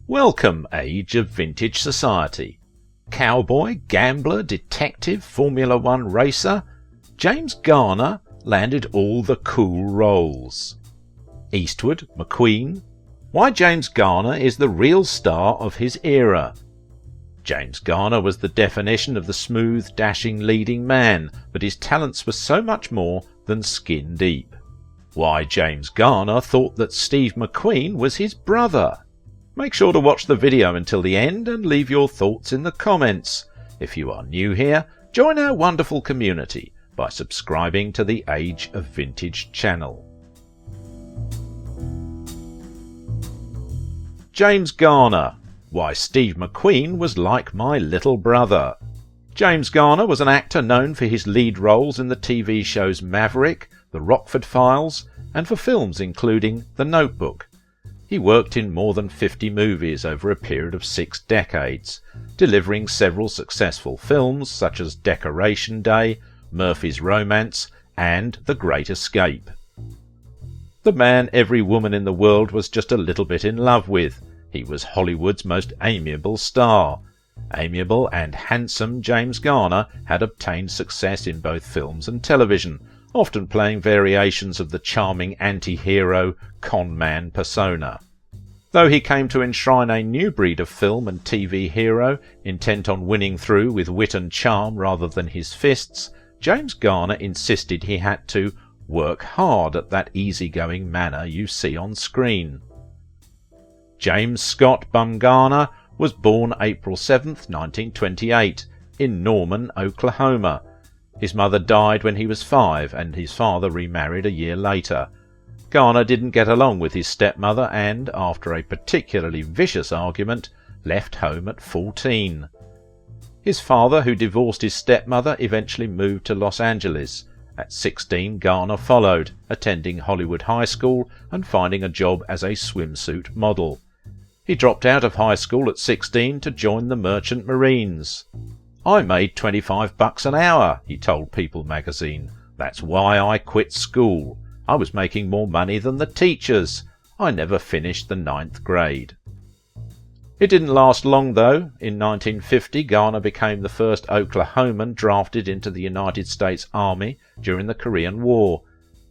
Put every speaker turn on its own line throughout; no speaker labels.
Welcome, age of vintage society. Cowboy, gambler, detective, Formula One racer, James Garner landed all the cool roles. Eastwood, McQueen. Why James Garner is the real star of his era. James Garner was the definition of the smooth, dashing leading man, but his talents were so much more than skin deep. Why James Garner thought that Steve McQueen was his brother. Make sure to watch the video until the end and leave your thoughts in the comments. If you are new here, join our wonderful community by subscribing to the Age of Vintage channel. James Garner. Why Steve McQueen was like my little brother. James Garner was an actor known for his lead roles in the TV shows Maverick, The Rockford Files, and for films including The Notebook. He worked in more than 50 movies over a period of 6 decades, delivering several successful films such as Decoration Day, Murphy's Romance, and The Great Escape. The man every woman in the world was just a little bit in love with. He was Hollywood's most amiable star. Amiable and handsome James Garner had obtained success in both films and television, often playing variations of the charming anti-hero, con-man persona. Though he came to enshrine a new breed of film and TV hero, intent on winning through with wit and charm rather than his fists, James Garner insisted he had to work hard at that easygoing manner you see on screen. James Scott Bum Garner was born April 7, 1928, in Norman, Oklahoma. His mother died when he was 5 and his father remarried a year later. Garner didn't get along with his stepmother and, after a particularly vicious argument, left home at 14. His father, who divorced his stepmother, eventually moved to Los Angeles. At 16, Garner followed, attending Hollywood High School and finding a job as a swimsuit model. He dropped out of high school at 16 to join the Merchant Marines. "I made $25 an hour," he told People magazine. "That's why I quit school. I was making more money than the teachers. I never finished the 9th grade." It didn't last long though. In 1950, Garner became the first Oklahoman drafted into the United States Army during the Korean War.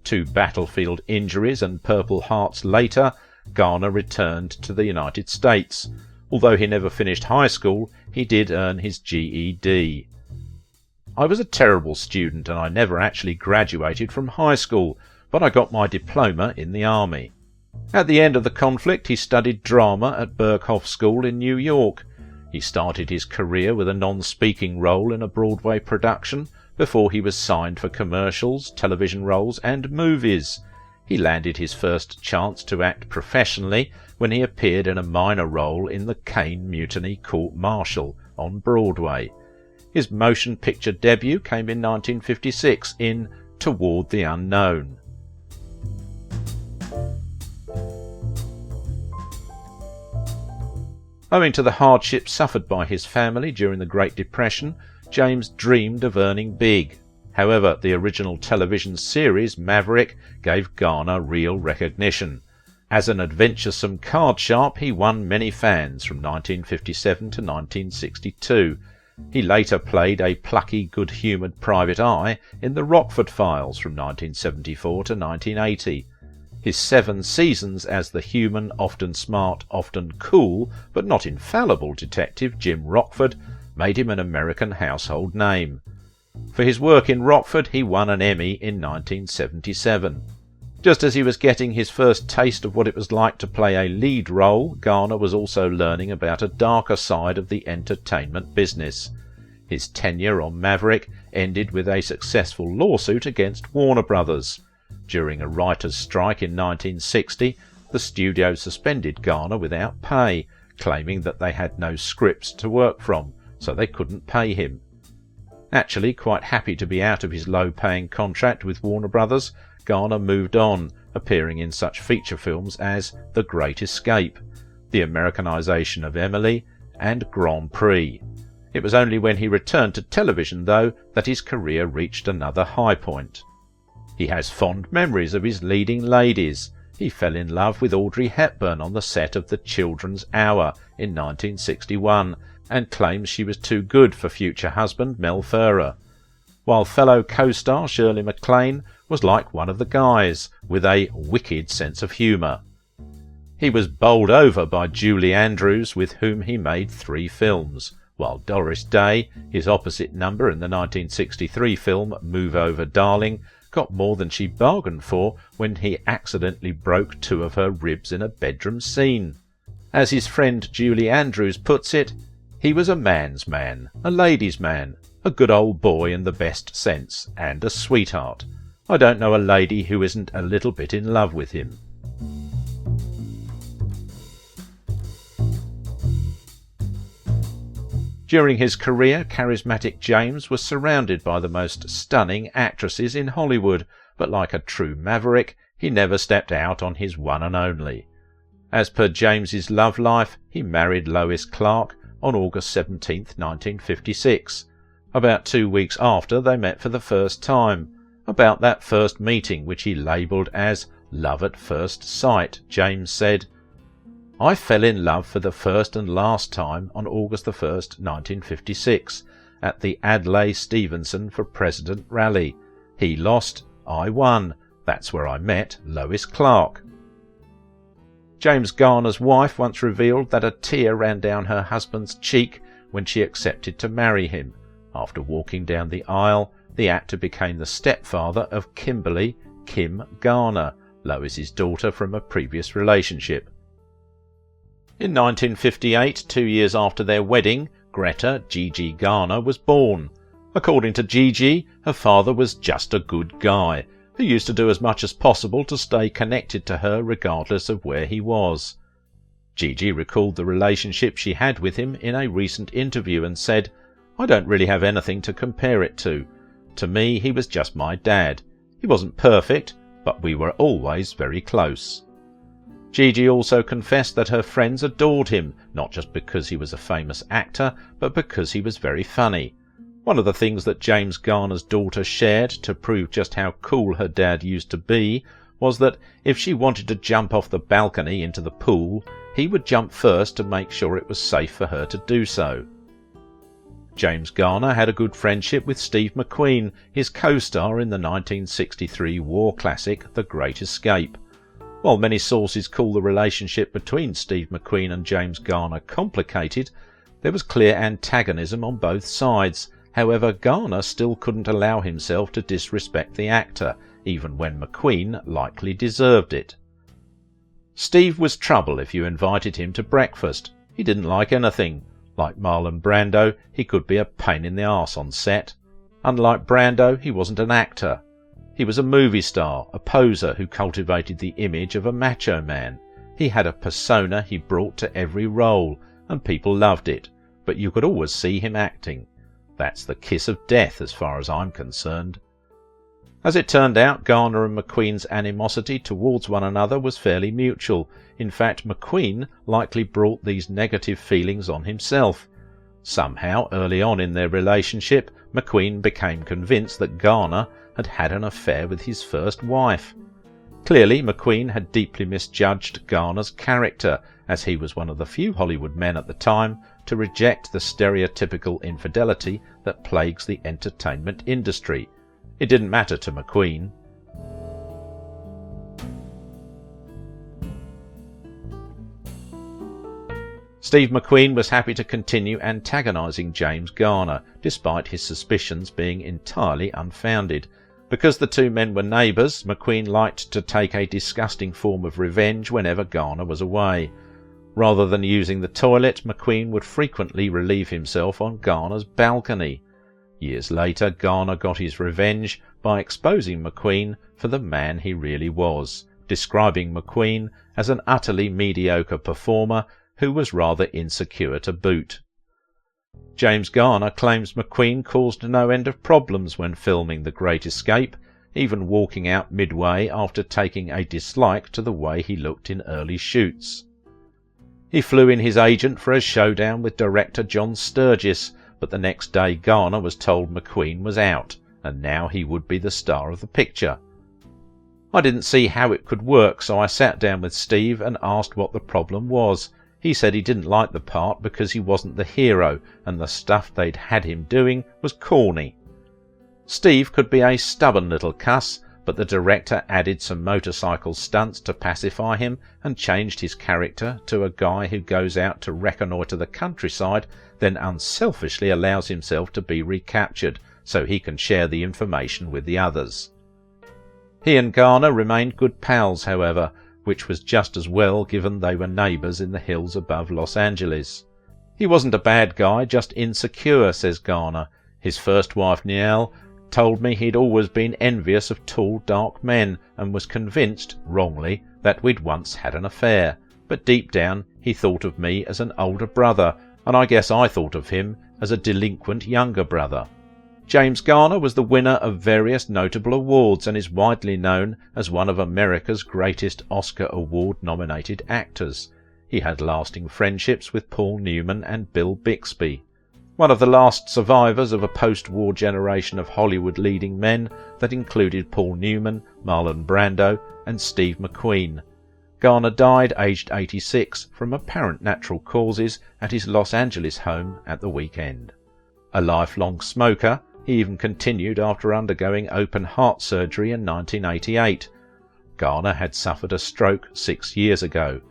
2 battlefield injuries and Purple Hearts later, Garner returned to the United States. Although he never finished high school, he did earn his GED. "I was a terrible student and I never actually graduated from high school, but I got my diploma in the Army." At the end of the conflict, he studied drama at Berghoff School in New York. He started his career with a non-speaking role in a Broadway production before he was signed for commercials, television roles, and movies. He landed his first chance to act professionally when he appeared in a minor role in the Caine Mutiny Court-Martial on Broadway. His motion picture debut came in 1956 in Toward the Unknown. Owing to the hardships suffered by his family during the Great Depression, James dreamed of earning big. However, the original television series Maverick gave Garner real recognition. As an adventuresome card sharp, he won many fans from 1957 to 1962. He later played a plucky, good-humoured private eye in The Rockford Files from 1974 to 1980. His 7 seasons as the human, often smart, often cool, but not infallible detective Jim Rockford made him an American household name. For his work in Rockford, he won an Emmy in 1977. Just as he was getting his first taste of what it was like to play a lead role, Garner was also learning about a darker side of the entertainment business. His tenure on Maverick ended with a successful lawsuit against Warner Brothers. During a writers' strike in 1960, the studio suspended Garner without pay, claiming that they had no scripts to work from, so they couldn't pay him. Actually quite happy to be out of his low-paying contract with Warner Brothers, Garner moved on, appearing in such feature films as The Great Escape, the Americanization of Emily, and Grand Prix. It was only when he returned to television, though, that his career reached another high point. He has fond memories of his leading ladies. he fell in love with Audrey Hepburn on the set of The Children's Hour in 1961 and claims she was too good for future husband Mel Ferrer, while fellow co-star Shirley MacLaine was like one of the guys, with a wicked sense of humour. He was bowled over by Julie Andrews, with whom he made 3 films, while Doris Day, his opposite number in the 1963 film Move Over Darling, got more than she bargained for when he accidentally broke 2 of her ribs in a bedroom scene. As his friend Julie Andrews puts it, he was a man's man, a ladies' man, a good old boy in the best sense, and a sweetheart. I don't know a lady who isn't a little bit in love with him. During his career, charismatic James was surrounded by the most stunning actresses in Hollywood, but like a true maverick, he never stepped out on his one and only. As per James's love life, he married Lois Clark on August 17, 1956, about 2 weeks after they met for the first time. About that first meeting, which he labelled as love at first sight, James said, "I fell in love for the first and last time on August 1st, 1956, at the Adlai Stevenson for President rally. He lost, I won. That's where I met Lois Clark." James Garner's wife once revealed that a tear ran down her husband's cheek when she accepted to marry him. After walking down the aisle, the actor became the stepfather of Kimberly Kim Garner, Lois's daughter from a previous relationship. In 1958, 2 years after their wedding, Greta Gigi Garner was born. According to Gigi, her father was just a good guy, who used to do as much as possible to stay connected to her regardless of where he was. Gigi recalled the relationship she had with him in a recent interview and said, "I don't really have anything to compare it to. To me, he was just my dad. He wasn't perfect, but we were always very close." Gigi also confessed that her friends adored him, not just because he was a famous actor, but because he was very funny. One of the things that James Garner's daughter shared to prove just how cool her dad used to be was that if she wanted to jump off the balcony into the pool, he would jump first to make sure it was safe for her to do so. James Garner had a good friendship with Steve McQueen, his co-star in the 1963 war classic The Great Escape. While many sources call the relationship between Steve McQueen and James Garner complicated, there was clear antagonism on both sides. However, Garner still couldn't allow himself to disrespect the actor, even when McQueen likely deserved it. Steve was trouble if you invited him to breakfast. He didn't like anything. Like Marlon Brando, he could be a pain in the arse on set. Unlike Brando, he wasn't an actor. He was a movie star, a poser who cultivated the image of a macho man. He had a persona he brought to every role, and people loved it, but you could always see him acting. That's the kiss of death as far as I'm concerned. As it turned out, Garner and McQueen's animosity towards one another was fairly mutual. In fact, McQueen likely brought these negative feelings on himself. Somehow, early on in their relationship, McQueen became convinced that Garner had had an affair with his first wife. Clearly, McQueen had deeply misjudged Garner's character, as he was one of the few Hollywood men at the time to reject the stereotypical infidelity that plagues the entertainment industry. It didn't matter to McQueen. Steve McQueen was happy to continue antagonizing James Garner, despite his suspicions being entirely unfounded. Because the two men were neighbours, McQueen liked to take a disgusting form of revenge whenever Garner was away. Rather than using the toilet, McQueen would frequently relieve himself on Garner's balcony. Years later, Garner got his revenge by exposing McQueen for the man he really was, describing McQueen as an utterly mediocre performer who was rather insecure to boot. James Garner claims McQueen caused no end of problems when filming The Great Escape, even walking out midway after taking a dislike to the way he looked in early shoots. He flew in his agent for a showdown with director John Sturgis, but the next day Garner was told McQueen was out, and now he would be the star of the picture. I didn't see how it could work, so I sat down with Steve and asked what the problem was. He said he didn't like the part because he wasn't the hero and the stuff they'd had him doing was corny. Steve could be a stubborn little cuss, but the director added some motorcycle stunts to pacify him and changed his character to a guy who goes out to reconnoitre the countryside, then unselfishly allows himself to be recaptured so he can share the information with the others. He and Garner remained good pals, however, which was just as well given they were neighbours in the hills above Los Angeles. He wasn't a bad guy, just insecure, says Garner. His first wife, Niall, told me he'd always been envious of tall, dark men and was convinced, wrongly, that we'd once had an affair. But deep down he thought of me as an older brother, and I guess I thought of him as a delinquent younger brother. James Garner was the winner of various notable awards and is widely known as one of America's greatest Oscar Award-nominated actors. He had lasting friendships with Paul Newman and Bill Bixby, one of the last survivors of a post-war generation of Hollywood leading men that included Paul Newman, Marlon Brando and Steve McQueen. Garner died aged 86 from apparent natural causes at his Los Angeles home at the weekend. A lifelong smoker, he even continued after undergoing open heart surgery in 1988. Garner had suffered a stroke 6 years ago.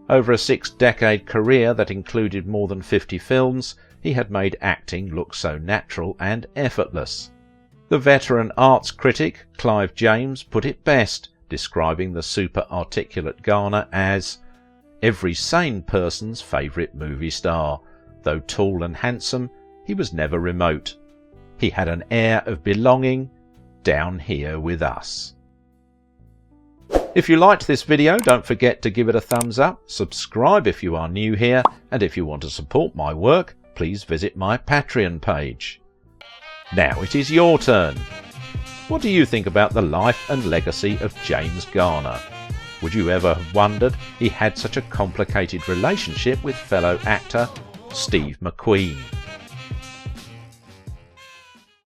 Over a 6-decade career that included more than 50 films, he had made acting look so natural and effortless. The veteran arts critic Clive James put it best, describing the super-articulate Garner as every sane person's favourite movie star. Though tall and handsome, he was never remote. He had an air of belonging down here with us. If you liked this video, don't forget to give it a thumbs up, subscribe if you are new here, and if you want to support my work, please visit my Patreon page. Now it is your turn. What do you think about the life and legacy of James Garner? Would you ever have wondered he had such a complicated relationship with fellow actor Steve McQueen?